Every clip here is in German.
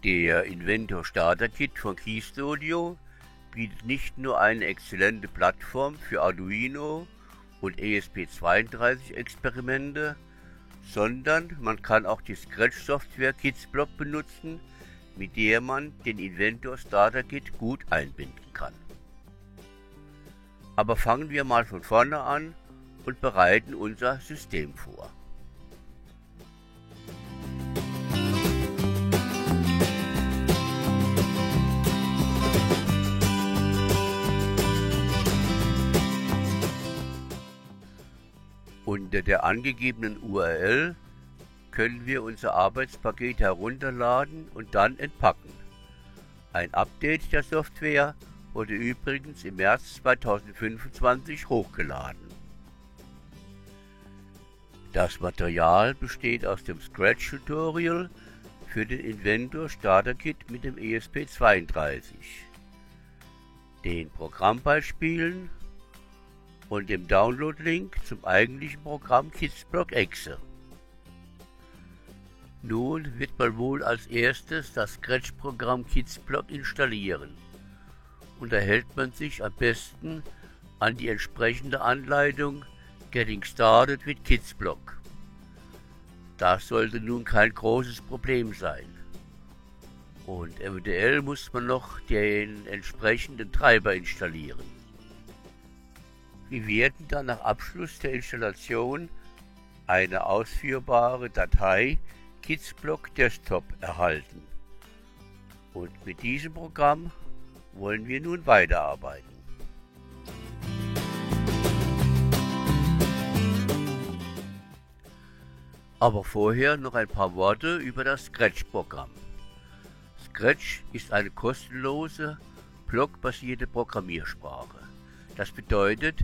Der Inventor Starter Kit von Keystaudio bietet nicht nur eine exzellente Plattform für Arduino und ESP32-Experimente, sondern man kann auch die Scratch-Software Kidsblock benutzen, mit der man den Inventor Starter Kit gut einbinden kann. Aber fangen wir mal von vorne an und bereiten unser System vor. Unter der angegebenen URL können wir unser Arbeitspaket herunterladen und dann entpacken. Ein Update der Software wurde übrigens im März 2025 hochgeladen. Das Material besteht aus dem Scratch-Tutorial für den Inventor Starter Kit mit dem ESP32, den Programmbeispielen und dem Download-Link zum eigentlichen Programm Kidsblock Exe. Nun wird man wohl als erstes das Scratch-Programm Kidsblock installieren und da hält man sich am besten an die entsprechende Anleitung Getting Started with Kidsblock. Das sollte nun kein großes Problem sein. Und eventuell muss man noch den entsprechenden Treiber installieren. Wir werden dann nach Abschluss der Installation eine ausführbare Datei Kidsblock Desktop erhalten. Und mit diesem Programm wollen wir nun weiterarbeiten. Aber vorher noch ein paar Worte über das Scratch-Programm. Scratch ist eine kostenlose, blockbasierte Programmiersprache. Das bedeutet,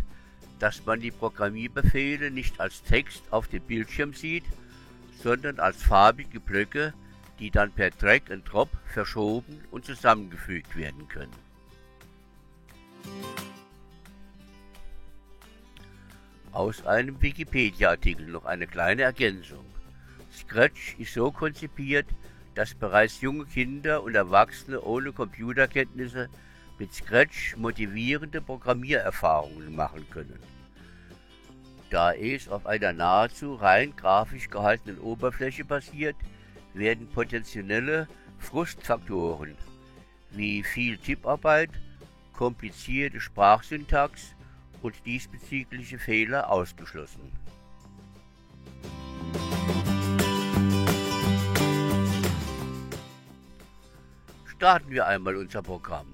dass man die Programmierbefehle nicht als Text auf dem Bildschirm sieht, sondern als farbige Blöcke, die dann per Drag and Drop verschoben und zusammengefügt werden können. Aus einem Wikipedia-Artikel noch eine kleine Ergänzung. Scratch ist so konzipiert, dass bereits junge Kinder und Erwachsene ohne Computerkenntnisse mit Scratch motivierende Programmiererfahrungen machen können. Da es auf einer nahezu rein grafisch gehaltenen Oberfläche basiert, werden potenzielle Frustfaktoren wie viel Tipparbeit, komplizierte Sprachsyntax und diesbezügliche Fehler ausgeschlossen. Starten wir einmal unser Programm.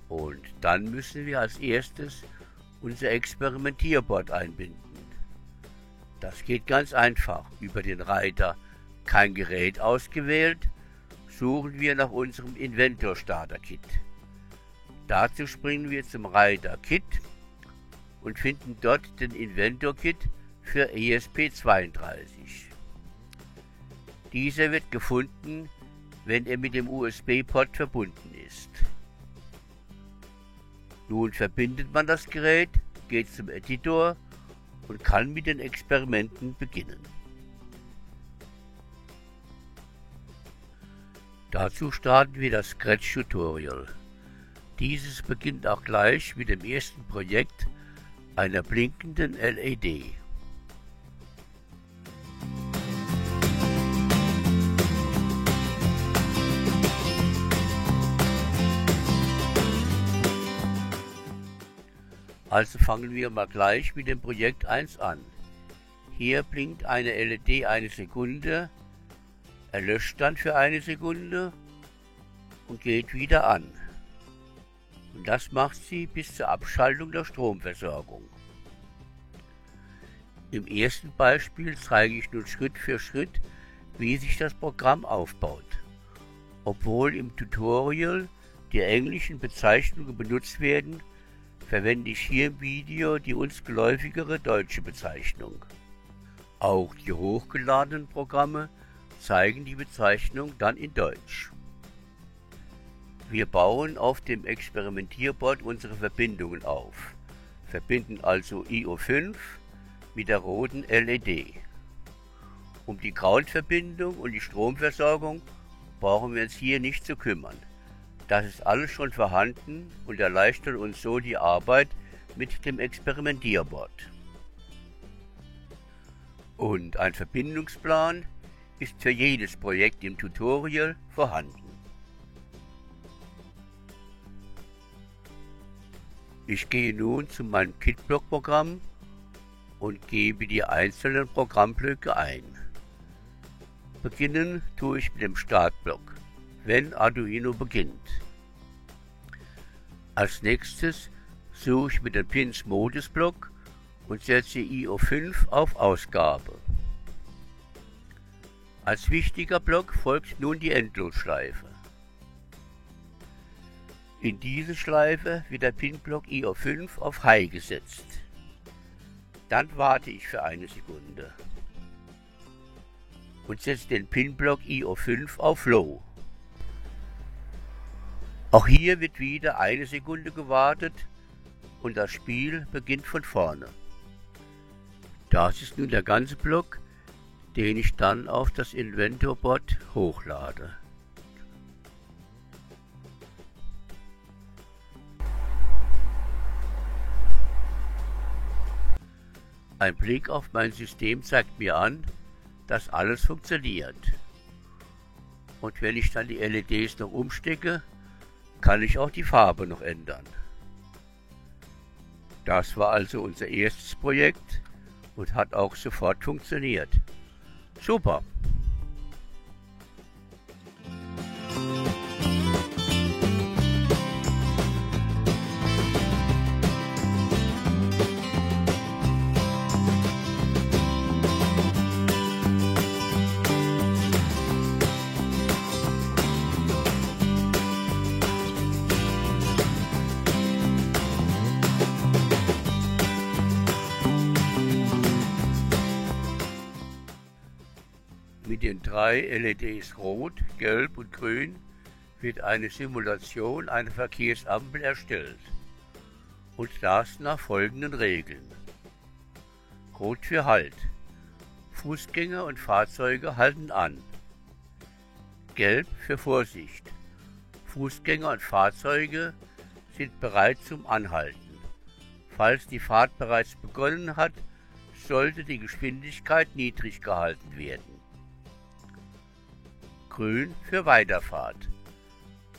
Und dann müssen wir als erstes unser Experimentierboard einbinden. Das geht ganz einfach. Über den Reiter Kein Gerät ausgewählt, suchen wir nach unserem Inventor Starter Kit. Dazu springen wir zum Reiter Kit und finden dort den Inventor Kit für ESP32. Dieser wird gefunden, wenn er mit dem USB-Port verbunden ist. Nun verbindet man das Gerät, geht zum Editor und kann mit den Experimenten beginnen. Dazu starten wir das Scratch-Tutorial. Dieses beginnt auch gleich mit dem ersten Projekt, einer blinkenden LED. Also fangen wir mal gleich mit dem Projekt 1 an. Hier blinkt eine LED eine Sekunde, erlöscht dann für eine Sekunde und geht wieder an. Und das macht sie bis zur Abschaltung der Stromversorgung. Im ersten Beispiel zeige ich nun Schritt für Schritt, wie sich das Programm aufbaut. Obwohl im Tutorial die englischen Bezeichnungen benutzt werden, verwende ich hier im Video die uns geläufigere deutsche Bezeichnung. Auch die hochgeladenen Programme zeigen die Bezeichnung dann in Deutsch. Wir bauen auf dem Experimentierboard unsere Verbindungen auf, verbinden also IO5 mit der roten LED. Um die Groundverbindung und die Stromversorgung brauchen wir uns hier nicht zu kümmern. Das ist alles schon vorhanden und erleichtert uns so die Arbeit mit dem Experimentierboard. Und ein Verbindungsplan ist für jedes Projekt im Tutorial vorhanden. Ich gehe nun zu meinem KitBlock-Programm und gebe die einzelnen Programmblöcke ein. Beginnen tue ich mit dem Startblock, wenn Arduino beginnt. Als nächstes suche ich mit dem Pins-Modus-Block und setze IO5 auf Ausgabe. Als wichtiger Block folgt nun die Endlosschleife. In diese Schleife wird der Pinblock IO5 auf High gesetzt. Dann warte ich für eine Sekunde und setze den Pinblock IO5 auf Low. Auch hier wird wieder eine Sekunde gewartet und das Spiel beginnt von vorne. Das ist nun der ganze Block, den ich dann auf das Inventor-Board hochlade. Ein Blick auf mein System zeigt mir an, dass alles funktioniert. Und wenn ich dann die LEDs noch umstecke, kann ich auch die Farbe noch ändern. Das war also unser erstes Projekt und hat auch sofort funktioniert. Super! Mit den 3 LEDs Rot, Gelb und Grün wird eine Simulation einer Verkehrsampel erstellt. Und das nach folgenden Regeln. Rot für Halt. Fußgänger und Fahrzeuge halten an. Gelb für Vorsicht. Fußgänger und Fahrzeuge sind bereit zum Anhalten. Falls die Fahrt bereits begonnen hat, sollte die Geschwindigkeit niedrig gehalten werden. Grün für Weiterfahrt.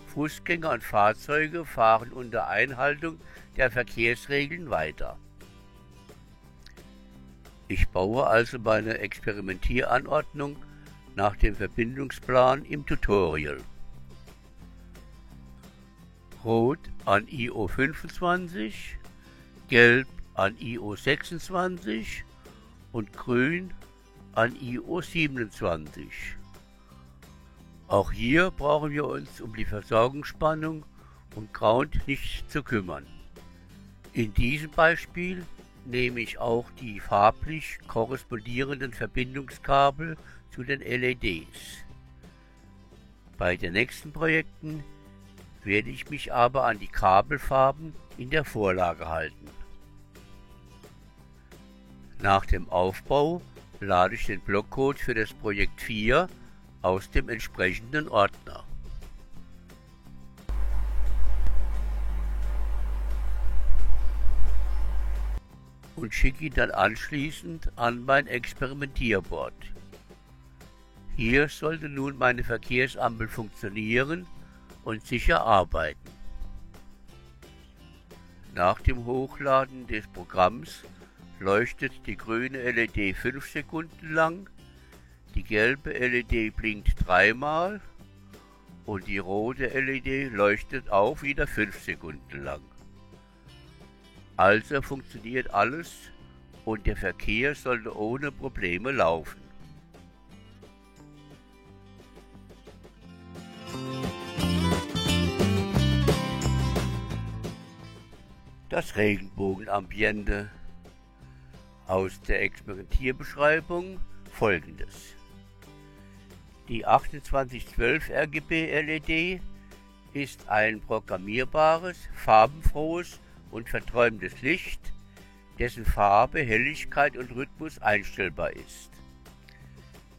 Fußgänger und Fahrzeuge fahren unter Einhaltung der Verkehrsregeln weiter. Ich baue also meine Experimentieranordnung nach dem Verbindungsplan im Tutorial. Rot an IO25, Gelb an IO26 und Grün an IO27. Auch hier brauchen wir uns um die Versorgungsspannung und Ground nicht zu kümmern. In diesem Beispiel nehme ich auch die farblich korrespondierenden Verbindungskabel zu den LEDs. Bei den nächsten Projekten werde ich mich aber an die Kabelfarben in der Vorlage halten. Nach dem Aufbau lade ich den Blockcode für das Projekt 4 aus dem entsprechenden Ordner. Und schicke ihn dann anschließend an mein Experimentierboard. Hier sollte nun meine Verkehrsampel funktionieren und sicher arbeiten. Nach dem Hochladen des Programms leuchtet die grüne LED 5 Sekunden lang, die gelbe LED blinkt 3-mal und die rote LED leuchtet auch wieder 5 Sekunden lang. Also funktioniert alles und der Verkehr sollte ohne Probleme laufen. Das Regenbogenambiente. Aus der Experimentierbeschreibung folgendes. Die 2812 RGB LED ist ein programmierbares, farbenfrohes und verträumtes Licht, dessen Farbe, Helligkeit und Rhythmus einstellbar ist.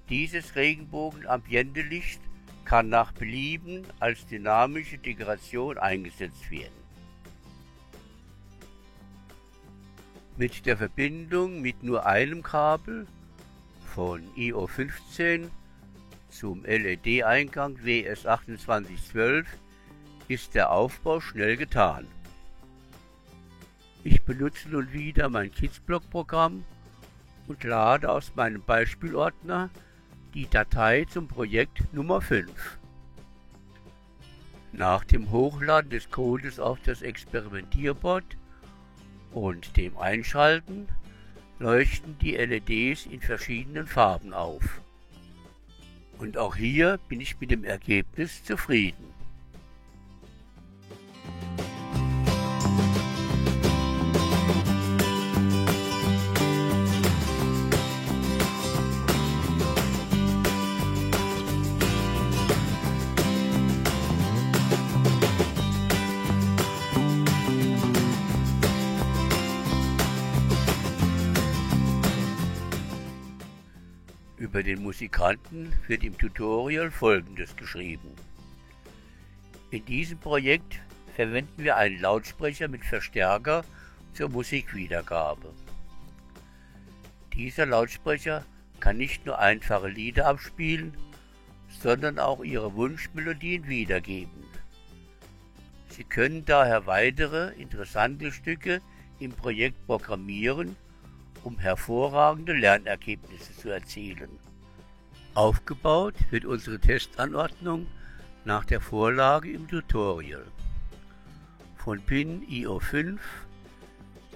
Dieses Regenbogen-Ambiente-Licht kann nach Belieben als dynamische Dekoration eingesetzt werden. Mit der Verbindung mit nur einem Kabel von IO15 zum LED-Eingang WS2812 ist der Aufbau schnell getan. Ich benutze nun wieder mein Kidsblock-Programm und lade aus meinem Beispielordner die Datei zum Projekt Nummer 5. Nach dem Hochladen des Codes auf das Experimentierboard und dem Einschalten leuchten die LEDs in verschiedenen Farben auf. Und auch hier bin ich mit dem Ergebnis zufrieden. Über den Musikanten wird im Tutorial Folgendes geschrieben. In diesem Projekt verwenden wir einen Lautsprecher mit Verstärker zur Musikwiedergabe. Dieser Lautsprecher kann nicht nur einfache Lieder abspielen, sondern auch Ihre Wunschmelodien wiedergeben. Sie können daher weitere interessante Stücke im Projekt programmieren, um hervorragende Lernergebnisse zu erzielen. Aufgebaut wird unsere Testanordnung nach der Vorlage im Tutorial. Von Pin IO5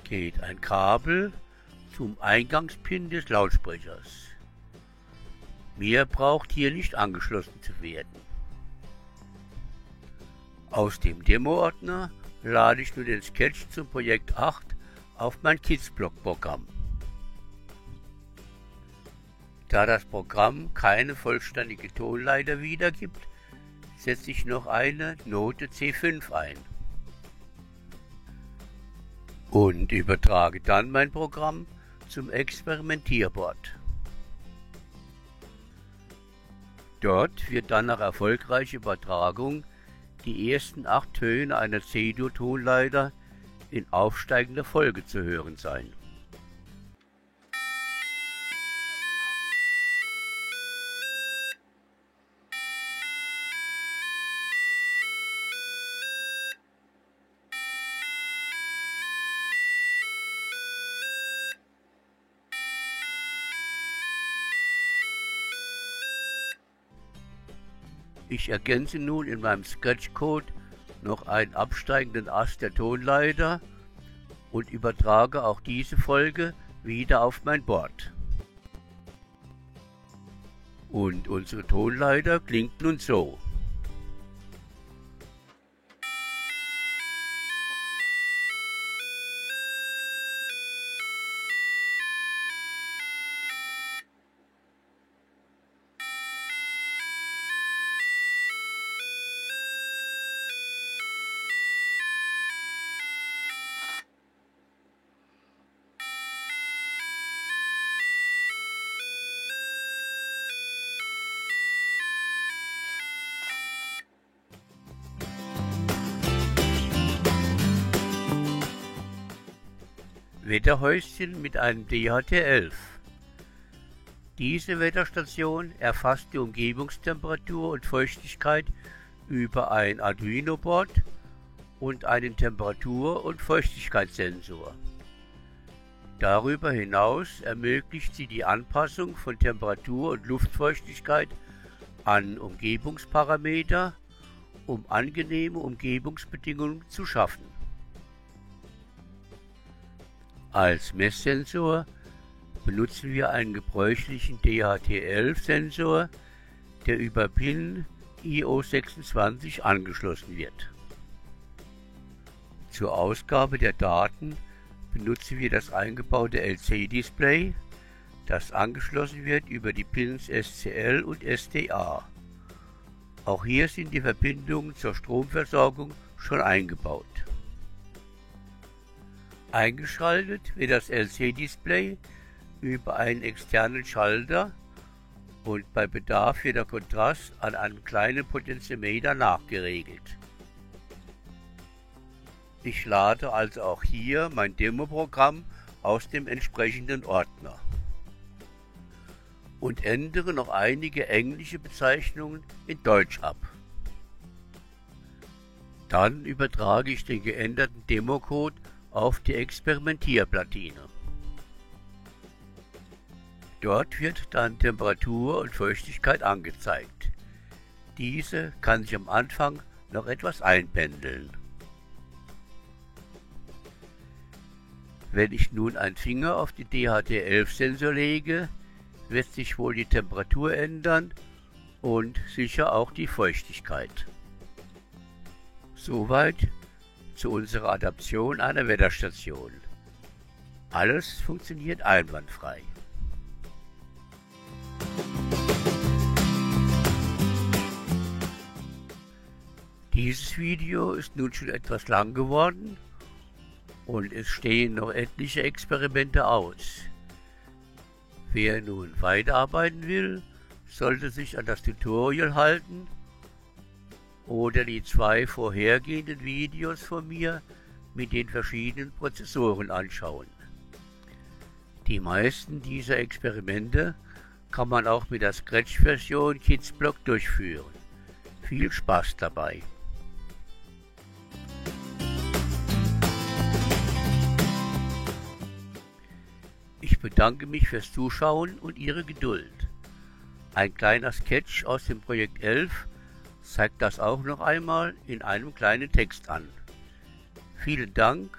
geht ein Kabel zum Eingangspin des Lautsprechers. Mehr braucht hier nicht angeschlossen zu werden. Aus dem Demo-Ordner lade ich nun den Sketch zum Projekt 8 auf mein Kidsblock-Programm. Da das Programm keine vollständige Tonleiter wiedergibt, setze ich noch eine Note C5 ein und übertrage dann mein Programm zum Experimentierboard. Dort wird dann nach erfolgreicher Übertragung die ersten 8 Töne einer C-Dur-Tonleiter in aufsteigender Folge zu hören sein. Ich ergänze nun in meinem Sketchcode noch einen absteigenden Ast der Tonleiter und übertrage auch diese Folge wieder auf mein Board. Und unsere Tonleiter klingt nun so. Wetterhäuschen mit einem DHT11. Diese Wetterstation erfasst die Umgebungstemperatur und Feuchtigkeit über ein Arduino-Board und einen Temperatur- und Feuchtigkeitssensor. Darüber hinaus ermöglicht sie die Anpassung von Temperatur und Luftfeuchtigkeit an Umgebungsparameter, um angenehme Umgebungsbedingungen zu schaffen. Als Messsensor benutzen wir einen gebräuchlichen DHT11-Sensor, der über Pin IO26 angeschlossen wird. Zur Ausgabe der Daten benutzen wir das eingebaute LC-Display, das angeschlossen wird über die Pins SCL und SDA. Auch hier sind die Verbindungen zur Stromversorgung schon eingebaut. Eingeschaltet wird das LC-Display über einen externen Schalter und bei Bedarf wird der Kontrast an einem kleinen Potentiometer nachgeregelt. Ich lade also auch hier mein Demoprogramm aus dem entsprechenden Ordner und ändere noch einige englische Bezeichnungen in Deutsch ab. Dann übertrage ich den geänderten Democode auf die Experimentierplatine. Dort wird dann Temperatur und Feuchtigkeit angezeigt. Diese kann sich am Anfang noch etwas einpendeln. Wenn ich nun einen Finger auf die DHT11-Sensor lege, wird sich wohl die Temperatur ändern und sicher auch die Feuchtigkeit. Soweit zu unserer Adaption einer Wetterstation. Alles funktioniert einwandfrei. Dieses Video ist nun schon etwas lang geworden und es stehen noch etliche Experimente aus. Wer nun weiterarbeiten will, sollte sich an das Tutorial halten oder die 2 vorhergehenden Videos von mir mit den verschiedenen Prozessoren anschauen. Die meisten dieser Experimente kann man auch mit der Scratch-Version Kidsblock durchführen. Viel Spaß dabei! Ich bedanke mich fürs Zuschauen und Ihre Geduld. Ein kleiner Sketch aus dem Projekt 11 zeigt das auch noch einmal in einem kleinen Text an. Vielen Dank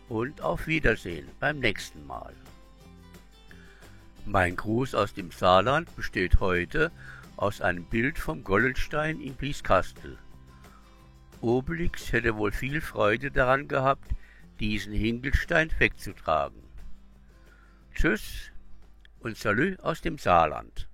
und auf Wiedersehen beim nächsten Mal. Mein Gruß aus dem Saarland besteht heute aus einem Bild vom Gollenstein in Blieskastel. Obelix hätte wohl viel Freude daran gehabt, diesen Hinkelstein wegzutragen. Tschüss und Salü aus dem Saarland.